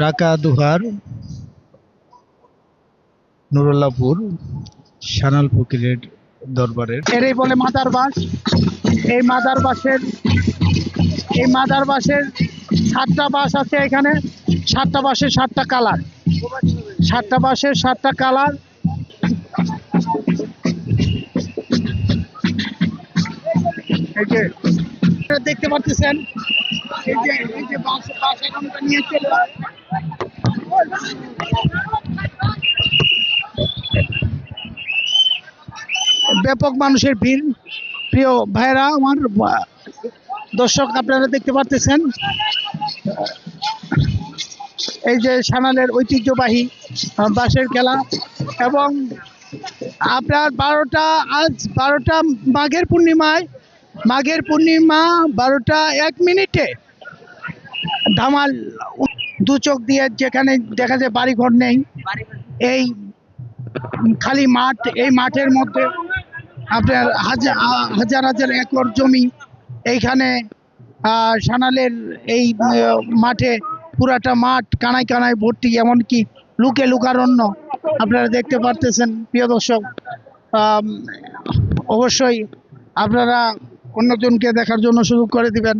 ঢাকা দুহার নুরুল্লাহপুর সানাল ফকিরের দরবারের এরই বলে মাদার বাস। এই মাদার বাসের এই মাদার বাসের 7টা বাস আছে এখানে। 7টা বাসের 7টা কালার। 7টা বাসের 7টা কালার। এই যে দেখতে পাচ্ছেন, এই যে বাস এখন নিয়ে চলে ব্যাপক মানুষের ভিড়। প্রিয় ভাইরা আমার, দর্শক আপনারা দেখতে পাচ্ছেন এই যে সানালের ঐতিহ্যবাহী বাঁশের খেলা। এবং আপনার আজ 12টা মাঘের পূর্ণিমা 12টা 1 মিনিটে ধামাল। দু চোখ দিয়ে যেখানে দেখা যায় বাড়িঘর নেই, এই খালি মাঠ, এই মাঠের মধ্যে আপনার হাজার হাজার একর জমি। এইখানে সানালের এই মাঠে পুরাটা মাঠ কানায় কানায় ভর্তি, এমনকি লুকারণ্য আপনারা দেখতে পারতেছেন। প্রিয় দর্শক, অবশ্যই আপনারা অন্যজনকে দেখার জন্য সুযোগ করে দিবেন।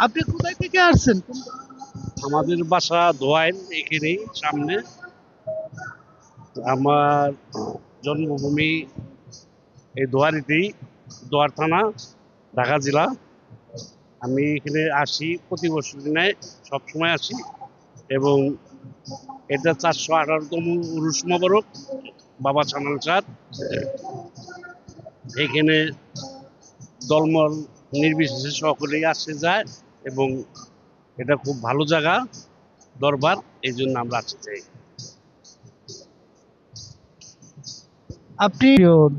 আপনি কোথায় থেকে আসছেন? আমাদের বাসা দোয়াইন, এখানেই সামনে। আমার জন্মভূমি এই দোয়ারিতেই, দোয়ার থানা, ঢাকা জেলা। আমি এখানে আসি প্রতি বছর নেয়, সবসময় আসি। এবং এটা 418তম উরুস মোবারক বাবা সানাল চাঁদ। এখানে দলমল নির্বিশেষে সকলেই আসে যায়, এবং এটা খুব ভালো জায়গা, দরবার, এই জন্য আমরা আসতে চাই। আপনি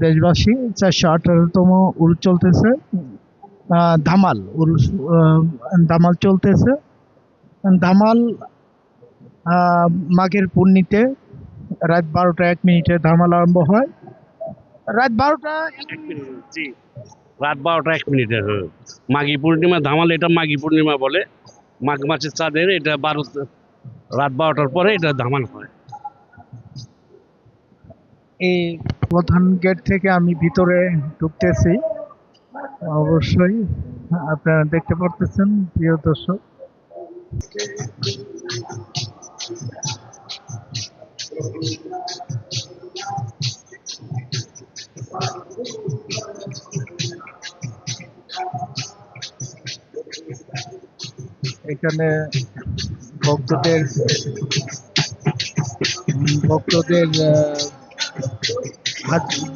দেশবাসী 418তম উরুস চলতেছে, ধামাল উরুস, ধামাল চলতেছে। ধামাল মাঘের পূর্ণিতে রাত 12টা 1 মিনিটে ধামাল আরম্ভ হয়। রাত 12টা 1 মিনিট। জি, রাত 12টা 1 মিনিটে। হ্যাঁ, মাঘী পূর্ণিমা ধামাল, এটা মাঘী পূর্ণিমা বলে। মাঘ মাসের চাঁদের এটা রাত 12টার পরে এটা ধামাল হয়। এই প্রধান গেট থেকে আমি ভিতরে ঢুকতেছি। অবশ্যই আপনারা দেখতে পারতেছেন, প্রিয় দর্শক। এখানে ভক্তদের ভক্তদের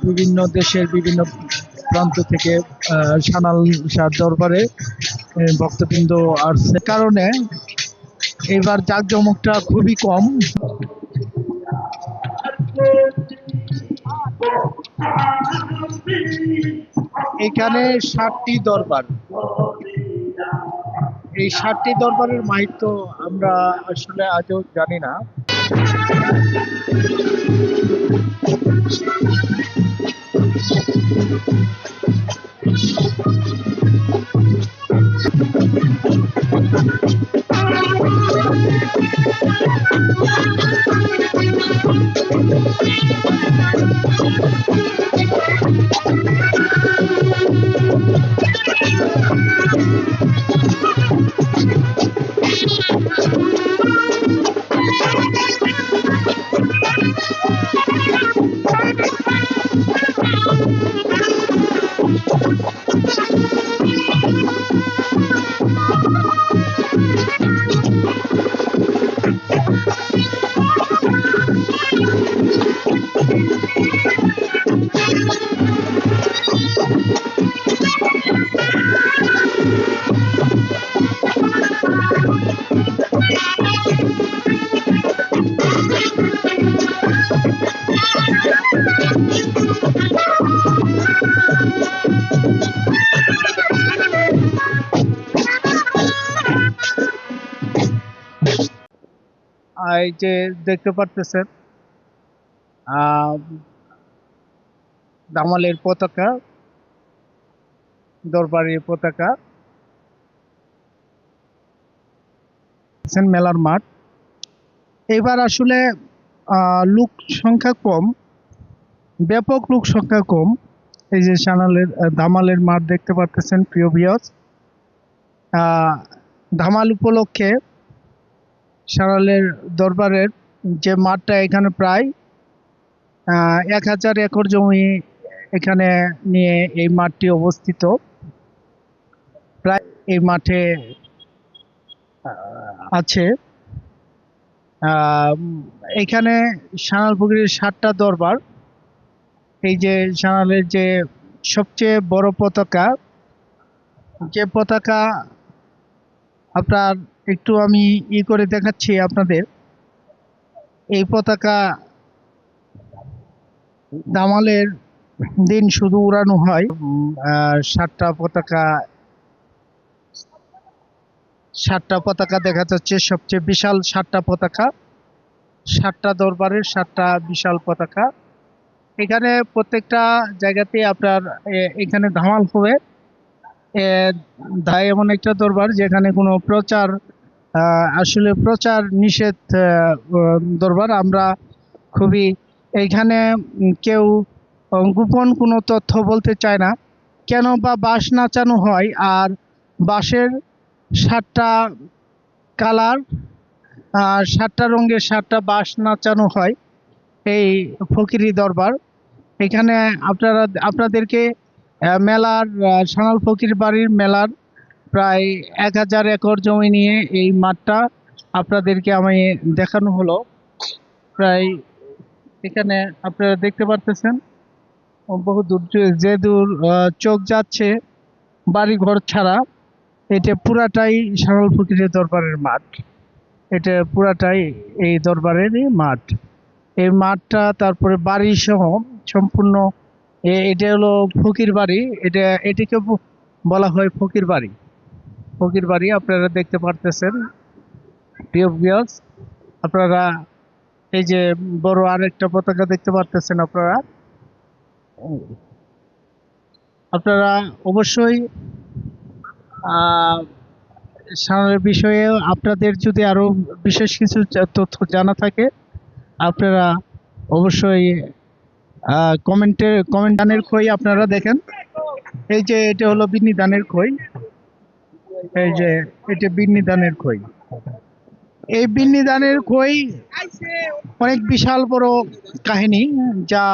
বিভিন্ন দেশের বিভিন্ন প্রান্ত থেকে সানাল শাহ দরবারে ভক্তবৃন্দ আসছে কারণে এবার জাঁকজমকটা খুবই কম। এখানে 7টি দরবার। এই 7টি দরবারের মাহিত্য আমরা আসলে আজও জানি না। এই যে দেখতে পারতেছেন দামালের পতাকা, দরবারের পতাকা। মেলার মাঠ। এবার আসলে লোক সংখ্যা কম, ব্যাপক লোক সংখ্যা কম। এই যে ধামালের মাঠ দেখতে পাচ্ছেন প্রিয় ভিউয়ার্স। ধামাল উপলক্ষে সানালের দরবারের যে মাঠটা, এখানে প্রায় 1000 একর জমি এখানে নিয়ে এই মাঠটি অবস্থিত। প্রায় এই মাঠে আছে এখানে সানাল পুকুরের 7টা দরবার। এই যে সানালের যে সবচেয়ে বড় পতাকা, যে পতাকা আপনার একটু আমি করে দেখাচ্ছি আপনাদের। এই পতাকা দামালের দিন শুধু উড়ানো হয়। 7টা পতাকা দেখা যাচ্ছে, সবচেয়ে বিশাল 7টা পতাকা, 7টা দরবারের 7টা বিশাল পতাকা। এখানে প্রত্যেকটা জায়গাতে আপনার এখানে ধামাল হবে। এমন একটা দরবার যেখানে কোনো প্রচার, আসলে প্রচার নিষেধ দরবার। আমরা খুবই এইখানে কেউ গোপন কোনো তথ্য বলতে চায় না। কেন বা বাঁশ নাচানো হয়, আর বাঁশের 7টা কালার, 7টা রঙের 7টা বাঁশ নাচানো হয় এই ফকিরি দরবার। এখানে আপনাদেরকে মেলার সানাল ফকির বাড়ির মেলার প্রায় 1000 একর জমি নিয়ে এই মাঠটা আপনাদেরকে আমি দেখানো হলো। প্রায় এখানে আপনারা দেখতে পারতেছেন বহু দূর, যে দূর চোখ যাচ্ছে বাড়ি ঘর ছাড়া, এটা পুরাটাই সানাল ফকিরের দরবারের মাঠ। এটা পুরাটাই এই দরবারেরই মাঠ। এই মাঠটা তারপরে বাড়ি সহ সম্পূর্ণ এটা হলো ফকির বাড়ি। এটিকে বলা হয় ফকির বাড়ি। ফকির বাড়ি আপনারা দেখতে পারতেছেন প্রিয় ভিউয়ার্স। আপনারা এই যে বড় আরেকটা পতাকা দেখতে পারতেছেন। আপনারা অবশ্যই সানালের বিষয়ে আপনাদের যদি আরো বিশেষ কিছু তথ্য জানা থাকে, আপনারা অবশ্যই কমেন্ট দানের খই আপনারা দেখেন। এই যে এটা হলো বিন্নি দানের খই। এই যে এটা বিন্নি দানের খই। এই বিন্নি দানের খই অনেক বিশাল বড় কাহিনী, যা